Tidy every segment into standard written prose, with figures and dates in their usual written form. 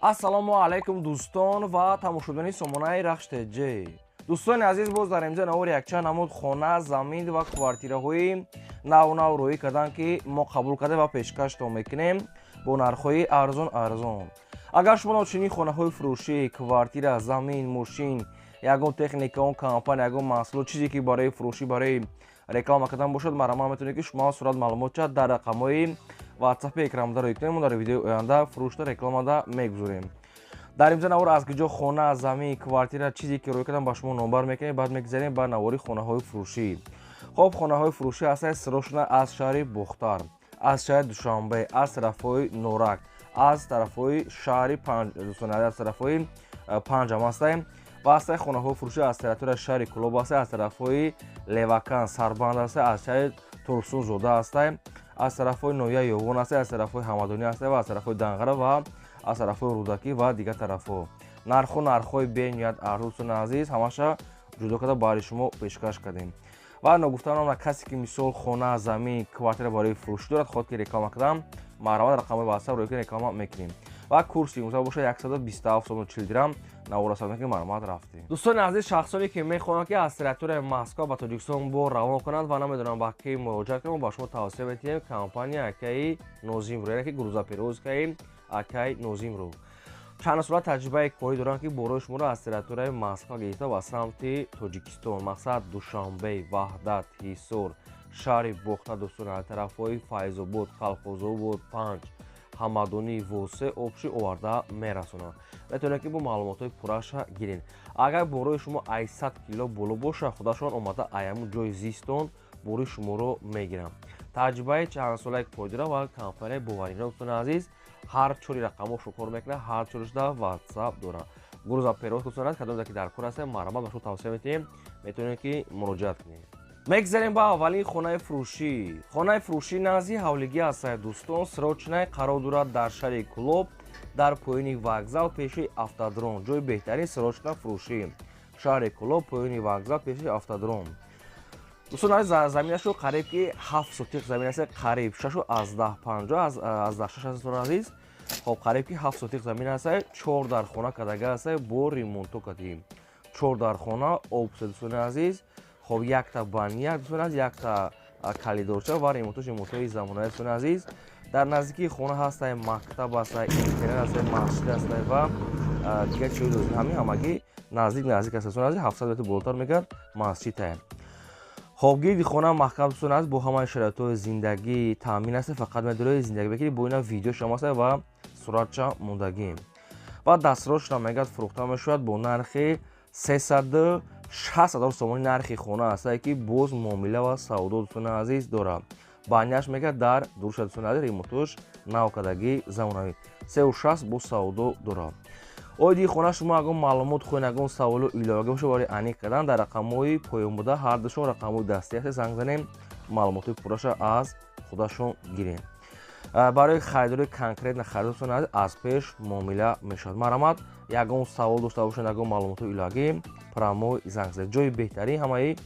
ассалому алайкум дӯстон ва тамошобини сомонаи рахш ТЖ. дӯстони азиз, боз дар имзо навори якчанд намуд хона, замин ва квартираҳои нав рӯӣ кардан, ки мо қабул кардем ва пешкаштон мекунем бо нархҳои арзон. Агар шумо ночунии хонаҳои фурӯшӣ, квартира, замин, мошин, ягон техника, он компания, ягон маҳсулот, чизе ки барои фурӯшӣ, барои реклама кардан бошад, марамат метавонед ки шумо сурат маълумотча дар рақамҳои ватсапи экранда рӯй кунем. Мо дар видеои оянда фурӯшта рекламада мегузорем. дар имзо навор аз киҷо хона, замин, квартира, чизе ки рӯй кардан ба шумо номбар мекунем, баъд мегзарем ба навори хонаҳои фурӯшӣ. хоб хонаҳои фурӯшӣ ҳастанд, сирошона аз шаҳри Бухтар, аз шаҳри Душанбе, аз тарафҳои Норак, аз тарафҳои шаҳри аз тарафҳои Панҷам ҳастанд ва ҳастанд хонаҳои фурӯшӣ аз территорияи шаҳри Кӯлоб ҳастанд, аз тарафҳои Левакан, Сарбанд ҳастанд, аз шаҳри Турсунзода ҳастанд, аз тарафҳои ноҳияи Ёвон ҳастанд, аз тарафҳои Ҳамадонӣ ҳастанд ва аз тарафҳои Данғара ва аз тарафҳои Рӯдакӣ ва дигар тарафҳо. нархҳои бениҳоят арзон дӯстони азиз, ҳамаша ҷудо карда барои шумо пешкаш кардем. ва ногуфтанам на касе ки мисол хона, замин, квартира барои фурӯшӣ дорад, хоҳад ки реклама кардам, маҳрамат рақамҳои ватсап рӯй ки реклама мекунем. ва курси имзо бошад 127 сомон 40 дирам навора садам ки маълумот рафтем. дӯстони азиз, шахсоне ки мехоҳанд ки аз территорияи Москва ба Тоҷикистон бор равон кунанд ва намедонанд ба ки муроҷиат кунанд, ба шумо тавсия метиҳем компания Акаи Нозимро, яъне ки грузоперевозкаи Акаи Нозимро. чанд сола таҷрибаи корӣ доранд, ки борои шуморо аз территорияи Москва гирифта ба самти Тоҷикистон, мақсад Душанбе, Ваҳдат, Ҳисор, шаҳри Бухта, дӯстони аз тарафҳои Файзобод, Калхозобод, Панҷ, Ҳамадонӣ, Восе, Обши оварда мерасонанд. метавонед ки бо маълумотҳои пурраша гиред. агар борои шумо 800 кило боло бошад, худашон омада аяму ҷои зистон борои шуморо мегиранд. таҷрибаи чандсолаи корӣ дорад ва компанияи боваринро дӯстони азиз, ҳар чори рақамошро кор мекунад, ҳар чориш дар ватсап дорад. грузоперевоз дӯстони азиз, кадоме ки дар кор ҳастем, маҳрамат ба шумо тавсия метиҳем, метавонед ки муроҷиат кунед. мегзарем ба аввалин хонаи фурӯшӣ. хонаи фурӯшӣ назди ҳавлигӣ ҳастад дӯстон, сирочнаи қарор дорад дар шаҳри Кӯлоб, дар поёни вокзал пеши автодром. ҷои беҳтарин сирочна фурӯшӣ, шаҳри Кӯлоб, поёни вокзал пеши автодром. дӯстони азиз, заминашо қариб ки 7 сотиқ замин аст, қариб 6 аз 1050 аз 6 аст дӯстони азиз. хоб қариб ки 7 сотиқ замин аст, 4 дар хона кардага аст бо ремонто кардем. 4 дар хона обсе дӯстони азиз. хоб якта баня дӯстони азиз, якта калидорча ва ремонтои замонави дӯстони азиз. дар наздикии хона ҳастанд мактаб аст, интернет аст, масҷид аст ва дигар чизи лозим. ҳамин ҳамагӣ наздик аст дӯстони азиз, 700 метр болотар мегирад масҷид аст. хоб гирди хона маҳкам дӯстони азиз, бо ҳамаи шароитҳои зиндагӣ таъмин аст. фақат медорои зиндагӣ бекунед, бо ина видеошам аст ва суратча мондагӣ. ва дастсрочна мегӯяд фурӯхта мешавад бо нархи 360 000 сомони нархи хона аст, ки боз муомила ва савдо дӯстони азиз дорад. баняш мегӯяд дар дуруша дӯстони азиз, ремонтош навкардагӣ замонавӣ 360 бо савдо дорад. оиди хона шумо ягон маълумот хоҳед, ягон саволу иловагӣ бошад барои аниқ кардан, дар рақамҳои поёнбурда ҳардушон рақамҳои дастӣ аст, зангзанем маълумотҳои пурраша аз худашон гирем. барои харидори конкретна харидор дӯстони азиз, аз пеш муомила мешавад. маҳрамат ягон савол дошта бошед, ягон маълумотҳои иловагӣ прамой занг занед. ҷои беҳтарин, ҳамаи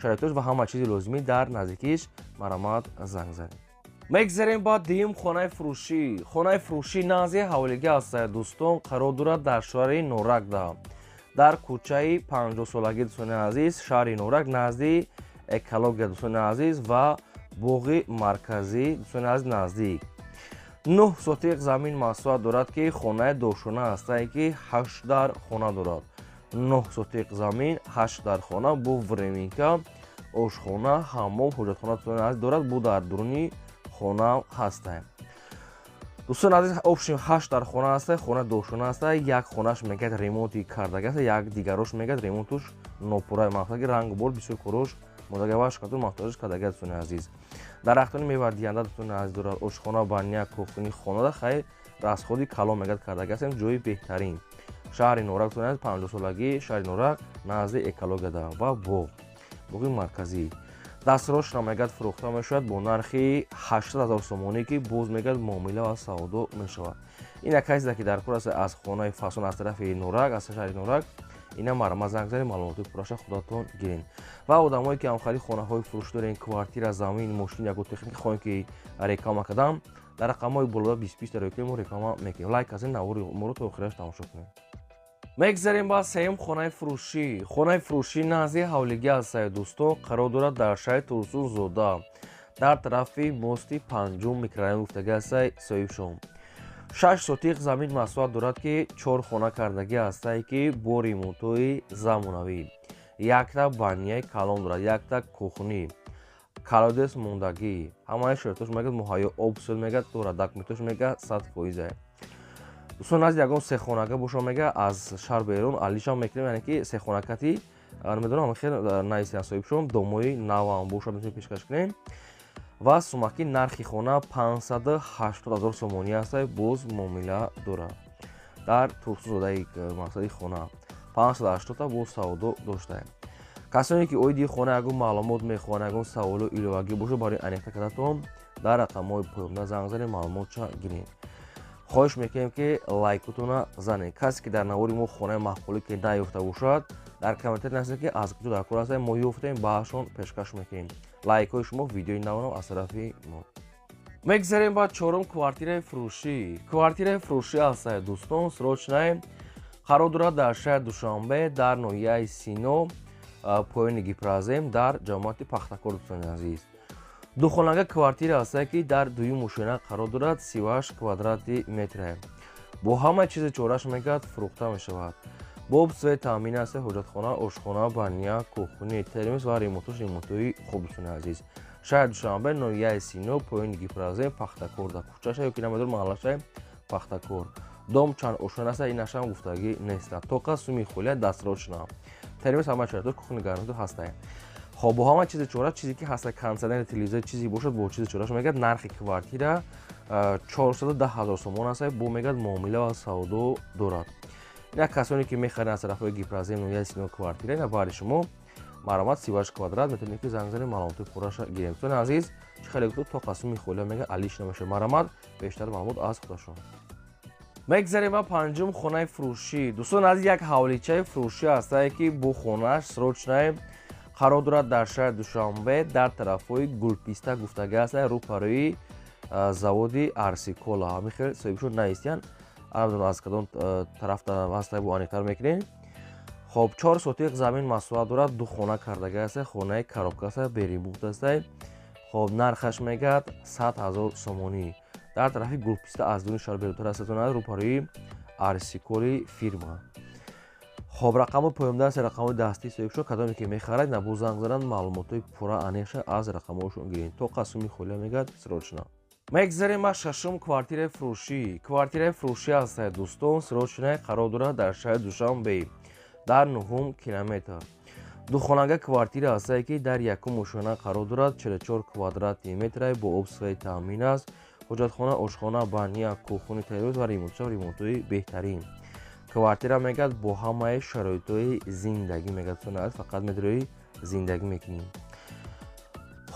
шароитош ва ҳама чизи лозимӣ дар наздикиш, маҳрамат занг занед. мегзарем ба дуюм хонаи фурӯшӣ. хонаи фурӯшӣ назди ҳавлигӣ аст дӯстон, қарор дорад дар шаҳри Норакда, дар кӯчаи 50солагӣ дӯстони азиз, шаҳри Норак, назди экология дӯстони азиз ва боғи марказӣ дӯстони азиз наздик. 9 сотиқ замин маҳсулат дорад, ки хонаи дошона аст, ки 8 дар хона дорад. 9 сотиқ замин, 8 дар хона бо временка, ошхона, ҳаммом, ҳоҷатхона дӯстони азиз дорад, бо дар дуруни хона ҳастанд. дӯстони азиз, обшим 8 дар хона аст, хона дошона аст, як хонаш мегӯяд ремонти кардага аст, як дигарош мегӯяд ремонтуш нопурра, мақсад ки рангу бор бисёр корош мондага ва шкатур монтажш кардага дӯстони азиз. дарахтони мевадиҳанда дӯстони азиз дорад, ошхона, баня, кухни, хонада хай расходи калон мегӯяд кардага аст, ҷои беҳтарин. шаҳри Норак дӯстони азиз, 50солагӣ шаҳри Норак, назди экологияда ва боғи марказӣ. дастсрочна мегӯяд фурӯхта мешавад бо нархи 800 000 сомонӣ, ки боз мегӯяд муомила ва савдо мешавад. ин касе ки дар кор аст аз хонаи фасон аз тарафи Норак, аз шаҳри Норак, اینا مرا زنگ زدین معلومات پوراش خودتون گیرین و آدمایی که هم خرید خانه‌های فروش دارین کوارتیر زمین ماشین یا تکنیک خواهید که رقم کردم در رقم‌های بالا 20 تا رقم رقم میکنیم لایک از این نوار مورد تو آخرش تماشا کنید میگذاریم با سیم خانه فروشی نزدیک حولگی است دوستان قرار دارد در شهر تورسون زودا در طرف موستی پنجم میکرایون گفتگی است صاحب شوم 6 سوتیق زمین مساحت دارد که 4 خانه کردگی است که با ремонтои замонавӣ یک تا بانیه کلان دارد یک تا کухни کالودس موندگی همه شرطش میگه مهیا آبسل میگه تو ردک میتوش میگه 100% دوستان از یکم سه خانگی باشم میگه از شهر بیرون علیش هم میکنیم یعنی که سه خانگی میدونم خیلی نایستی صاحب شوم دوموی نو هم باشم میتونیم پیشکش کنیم و سوماکی نرخی خانه 580,000 سومونی است باز معامله داره در تورسون زوده مقصدی خانه 580 تا باز سودا داشته کسانی که اویدی خانه اگه معلومات میخوان اگه سوال و ایلوگی باشه برای انیخته کردتون در رقم‌های پایین زنگ زدین معلومات چا گیرین خواهش میکنیم که لایکتون زنید کسی که در نواری ما خانه محفولی که نیفته باشد در کامنت نویسید که از کجا در کور هستید ما یافتیم بهشون پیشکش میکنیم لایک های شما ویدیوی نو از طرف ما میگذاریم با چهارم کوارتیر فروشی است دوستان سروچنای قرار دارد در شهر دوشنبه در نویه سینو پایین گیپرازیم در جامعه پختکور دوستان عزیز دو خانگی کوارتیر است که در دوی ماشینه قرار دارد 38 کвадрат متر با همه چیز چورش میگد فروخته میشود با ابسوی تامین است حجتخانه آشخانه بانیا کوخونی ترمیز و ремонтои خوب دوستان عزیز شهر دوشنبه نویه سینو پایین گیپرازیم پختکور در کوچه‌ش یا کیلومتر محلش پختکور دام چند اوشن است این نشان گفتگی نیست توقع سومی خوله دستروچنا ترمیز همه چیز کوخونی گرمتو هسته خب با همه چیز چورا چیزی که هست کانسدن تلویزیون چیزی باشد با چیز چوراش میگه نرخ کوارتیر 410,000 سومون است با میگه معامله و سودا دارد اینا کسانی که میخرن از طرف گیپرازیم نویه سینو کوارتیر اینا برای شما مرامت 38 کвадрат میتونید که زنگ زنید معلومات پوراش گیریم تو عزیز خیلی تو تا قسم میخوله میگه علیش نمیشه مرامت بیشتر معلومات از خودشون میگذاریم با پنجم خانه فروشی دوستان از یک حوالیچه فروشی است که بو خونه‌اش سروچنای قرار دارد در شهر دوشنبه در طرف‌های گلپیستا گفتگی است روپروی заводи арсикола ҳамин хел соҳибшон наистиян намедонам аз кадом тараф ҳастай бо аниқтар мекунем хоб 4 сотиқ замин масоҳат дорад ду хона кардагӣ аст хонаи коробка аст беримонт аст хоб нархаш мегӯяд 100,000 сомонӣ дар тарафи гулписта аз дуни шаҳр берунтар аст рӯпарӯи арсиколи фирма хоб рақами поёмда аст рақамои дастӣ соҳибшон кадоме ки мехарад набо занг зананд маълумотои пурра аниқша аз рақамҳошон гиред то қасуми холия мегӯяд срочно میگذاریم با ششم کوارتیر فروشی است دوستان سروچنای قرار دارد در شهر دوشنبه در 9 کیلومتر دو خانگی کوارتیر است که در یکم ماشینه قرار دارد 44 کвадрат متر با ابسوی تامین است حجتخانه آشخانه بانیا کوخونی تلویزیون و ремонтои بهترین کوارتیر میگه با همه شرایط‌های زندگی میگه تو فقط میتونی زندگی میکنیم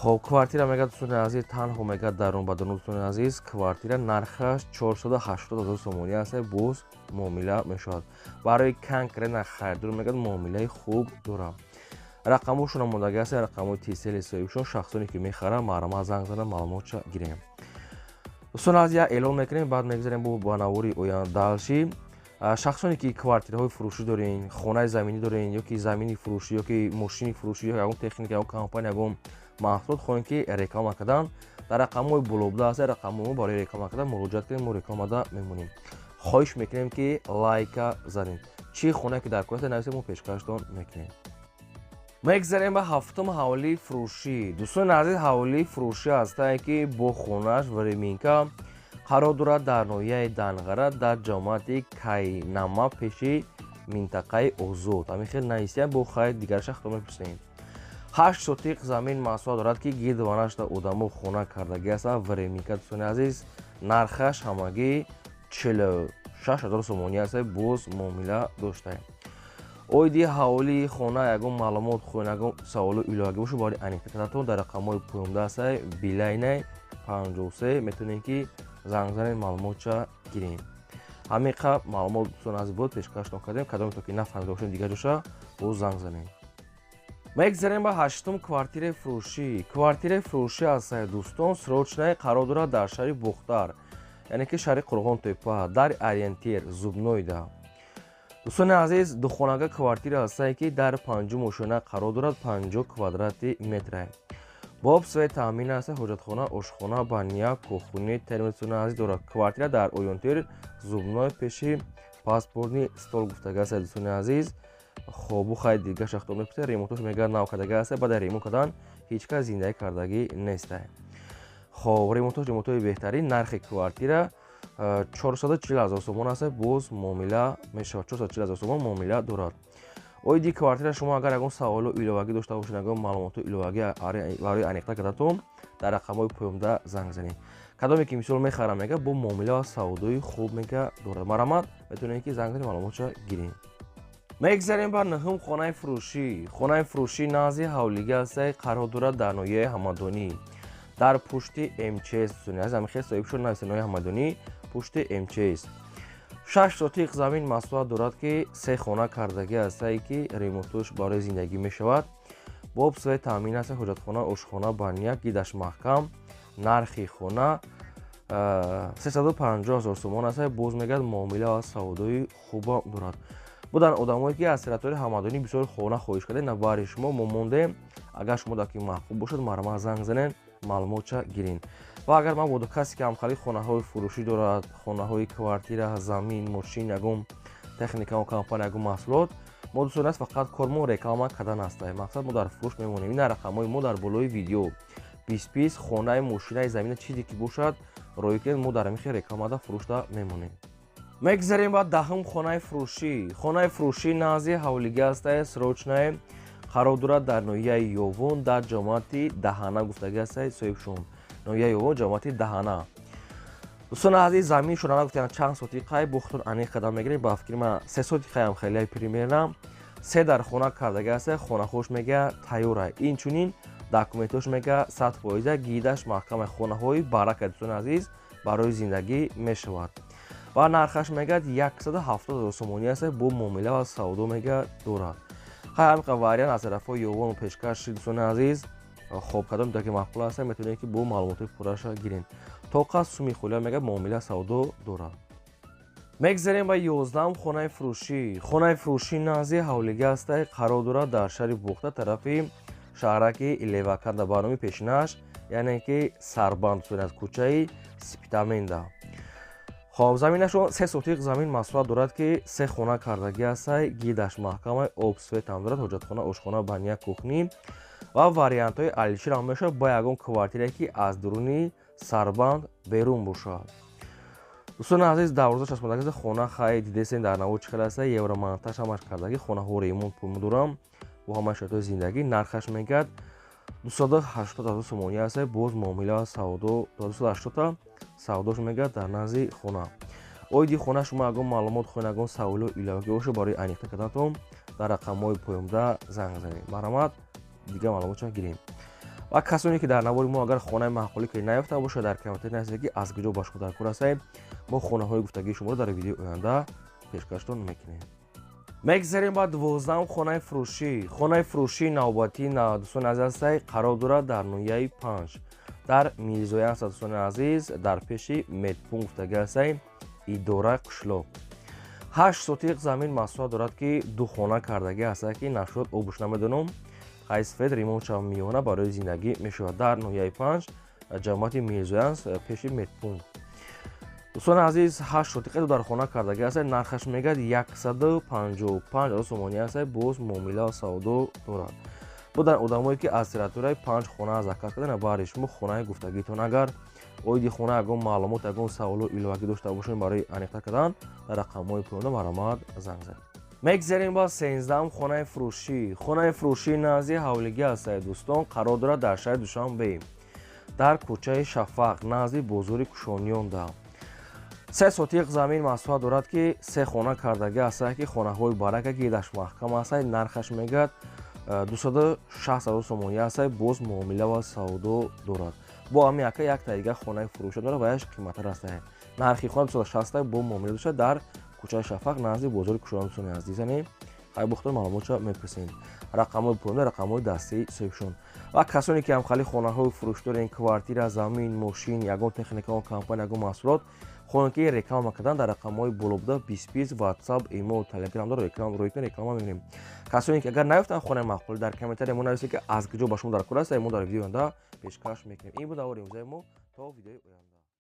خب کوارتیر میگه دوستان عزیز تنها میگه درون بدون دوستان عزیز کوارتیر نرخش 480,000 سومونی است باز معامله میشود برای کنکر خریدار میگه معامله خوب داره رقمشون آمادگی است رقم تیسل صاحبشون شخصانی که میخرن مرام زنگ زدن معلومات گیریم دوستان عزیز اعلام میکنیم بعد میگذاریم با نواری اویان دالشی شخصانی که کوارتیرهای فروشی دارین خانه زمینی دارین یا که زمینی فروشی یا که ماشین فروشی یا اون تکنیک یا کمپانی یا محصول خواهیم که رقم کردن در رقم‌های بالا است رقم‌ها برای رقم کردن مراجعه کنیم ما رقم داده میمونیم خواهش میکنیم که لایک زنید چی خونه که در کامنت نویسید ما پیشکشتون میکنیم میگذاریم به هفتم حوالی فروشی دوستان عزیز حوالی فروشی است که با خونه‌اش و реминка قرار دارد در نویه دنغره در جامعه کینما پیشی منطقه اوزود همین خیلی نیستیم با خواهد دیگر شخص میپرسیم 8 сотиқ замин масоҳат дорад ки гирдванашта одамо хона кардагӣ аст ва реминка дӯстони азиз нархаш ҳамагӣ 46,000 сомонӣ аст боз муомила дошта оиди ҳаволии хона ягон маълумот хоҳед ягон саволу иловагӣ боша бори аниқта кардатон дар рақамҳои поёмда аст билайнай 53 метавонед ки занг занед маълумотша гирем ҳамин қадр маълумот дӯстон азиз бояд пешкаш накардем, кадоме ки нафаҳмида бошем дигар ҷоша боз занг занем. мегзарем ба ҳаштум квартираи фурӯшӣ. Квартираи фурӯшӣ ҳастае дӯстон, срочное қарор дорад дар шаҳри Бухтар, яъне ки шаҳри Қурғонтепа, дар Ориентир, Зубнойда. дӯстони азиз, духонага квартира ҳастае ки дар 5 ошона қарор дорад, 50 квадрати метре. бо обсвои таъмин ҳастае, ҳоҷатхона, ошхона, баня, кухня, термосони азиз дорад. Квартира дар Ориентир, Зубной, пеши паспортни стол гуфтага ҳастае дӯстони азиз. хоб бухай дигар шахтон мепурсед, ремонтош мегӯяд нав кардага ҳастае, баъд ремонт кардан ҳеҷ кас зиндагӣ кардагӣ нестае. хоб ремонтои беҳтарин. Нархи квартира 440 000 сомон ҳастае, боз муомила мешавад. 440 000 сомон муомила дорад. оиди квартира шумо агар ягон саволу иловагӣ дошта бошед, ягон маълумоту иловагӣ барои аниқта кардатон дар рақамҳои поёмда занг занед. кадоме ки мисол мехарам мега бо муомила ва савдои хуб мега дорад. марамат метавонед ки занг занед маълумотша гиред. мегзарем ба нӯҳум хонаи фурӯшӣ. хонаи фурӯшӣ назди ҳавлига ҳастае, қарор дорад дар ноҳияи Ҳамадонӣ, дар пушти МЧС. ҳамихел соҳибшон нависе ноҳияи Ҳамадонӣ, пушти МЧС. 6 сотиқ замин маслуҳат дорад ки 3 хона кардагӣ ҳастае ки ремонтош барои зиндагӣ мешавад. бо обсвои таъмин ҳастае, ҳоҷатхона, ошхона, баня, гидаш маҳкам. нархи хона 350 000 сомон ҳастае, боз мегӯяд муомила ва савдои хубам дорад. будан одамое ки аз территорияи Ҳамадонӣ бисёр хона хоҳиш кардед, навбаҳри шумо мо мондем. агар шумо даки маҳбуб бошад, марамат занг занед, маълумотша гирин. ва агар ман боду касе ки ҳамхалӣ хонаҳои фурӯшӣ дорад, хонаҳои квартира, замин, мошин, ягон техникао компания, ягон маҳсулот, мо дӯстон аст фақат кормон реклама кардан ҳастае. мақсад мо дар фурӯш мемонем. ина рақамҳои мо дар болои видео. пис хонаи мошинаи замина чизе ки бошад роӣ кунед, мо дар ҳамин хел рекламада фурӯшта мемонем. мегзарем ба даҳум хонаи фурӯшӣ. хонаи фурӯшӣ назди ҳавлига ҳастае, срочное қарор дорад дар ноҳияи Ёвон, дар ҷомоати Даҳана гуфтагӣ ҳастае соҳибшон. ноҳияи Ёвон, ҷомоати Даҳана. дӯстони азиз, замин шуна гуфтан чанд сотиқай бухтон аниқ қадам мегирем. ба фикри ман 3 сотиқай ҳам хеле примерно 3 дар хона кардагӣ ҳастае, хонахош мега тайёра. инчунин документош мега 100% гидаш маҳкама. хонаҳои барака дӯстони азиз барои зиндагӣ мешавад. ва нархаш мегӯяд 170 000 сомонӣ ҳастае, бо муомила ва савдо мега дорад. ҳамиқа вариант аз тарафҳои Ёвон пешкаши дӯстони азиз хоб кадом даки маъқул ҳастае, метавонед ки бо маълумоти пурраша гиред. тоқа суми хӯлия мега муомила савдо дорад. мегзарем ба 11 хонаи фурӯшӣ. хонаи фурӯшӣ назди ҳавлига ҳастае, қарор дорад дар шаҳри Бухта, тарафи шаҳраки Леваканда, ба номи пешинаш, яъне ки Сарбанд, дӯстони аз кӯчаи Спитаменда. хоб заминашон 3 сотиқ замин маслуҳат дорад ки 3 хона кардагӣ ҳастае, гидаш маҳкама, обсветам дорад, ҳоҷатхона, ошхона, баня, кухни ва вариантҳои алишир ҳам мешавад ба ягон квартире ки аз дуруни Сарбанд берун бошад. дӯстони азиз, 12 хона хай дидесен дар наво чӣ хел ҳастае, евромонтаж ҳамаш кардагӣ, хонаҳо ремонт пул дорам, бо ҳамаи шартҳои зиндагӣ. нархаш мегӯяд 280 000 сомонӣ ҳастае, боз муомила савдо 280 савдош мегӯяд дар назди хона. оиди хона шумо ягон маълумот хоҳед, ягон саволу иловагӣ бошад, барои аниқта карданатон дар рақамҳои поёмда занг занед. марамат дигар маълумотша гирем. ва касоне ки дар навори мо агар хонаи маъқулӣ ки наёфта бошад, дар комментари нависед ки аз куҷо ба шумо дар кор ҳастем, мо хонаҳои гуфтагии шуморо дар видеои оянда пешкаштон мекунем. мегзарем ба 12 хонаи фурӯшӣ. хонаи фурӯшии навбатӣ дӯстони азиз ҳастае, қарор дорад дар ноҳияи 5 дар Мирзоя ҳаст. дӯстони азиз, дар пеши медпункт гуфтагӣ ҳастае, идора қишлоқ. 8 сотиқ замин маслуҳат дорад ки 2 хона кардагӣ ҳастае ки нашод обуш намедонам, қайсфед ремонтша миёна барои зиндагӣ мешавад. дар ноҳияи 5 ҷамоати Мирзоя ҳаст, пеши медпункт. дӯстони азиз, 8 сотиқаи 2 дар хона кардагӣ ҳастае, нархаш мегӯяд 155 000 сомонӣ ҳастае, боз муомила ва савдо дорад. будан одамое ки аз территорияи 5 хона заказ кардан, баъри шумо хонаи гуфтагитон агар оиди хона ягон маълумот, ягон саволу иловагӣ дошта бошед барои аниқта кардан, дар рақамҳои поёмда марамат занг занед. мегзарем ба 13 хонаи фурӯшӣ. хонаи фурӯшӣ назди ҳавлига ҳастае дӯстон, қарор дорад дар шаҳри Душанбе, дар кӯчаи Шафақ, назди бозори Кушонёнда. 3 сотиқ замин маслуҳат дорад ки 3 хона кардагӣ ҳастае ки хонаҳои барака гидаш маҳкам ҳастае, нархаш мегӯяд 260 000 сомонӣ ҳастае, боз муомила ва савдо дорад. бо ҳамин як та дигар хонаи фурӯша дорад ва яш қиматтар ҳастае. нархи хона 260 бо муомила дошта дар кӯчаи Шафақ назди бозори Кушодан дӯстони азизани хайбухтор маълумотша мепурсем. Рақамҳои пуранда, рақамҳои дастаи соҳибшон ва касоне ки ҳамхали хонаҳои фурӯшторен, квартира, замин, мошин, ягон техникаон компания, ягон маҳсулот хонагии реклама кардан дар рақамҳои болобуда 2020 WhatsApp, imo, Telegram дор реклама мебинем. Касоне ки агар наёфтанд хонаи маъқул дар комментария мо нависед ки аз куҷо ба шумо дар кор аст, мо дар видеои оянда пешкаш мекунем. Ин буд аввори имрӯзаи мо то видеои оянда.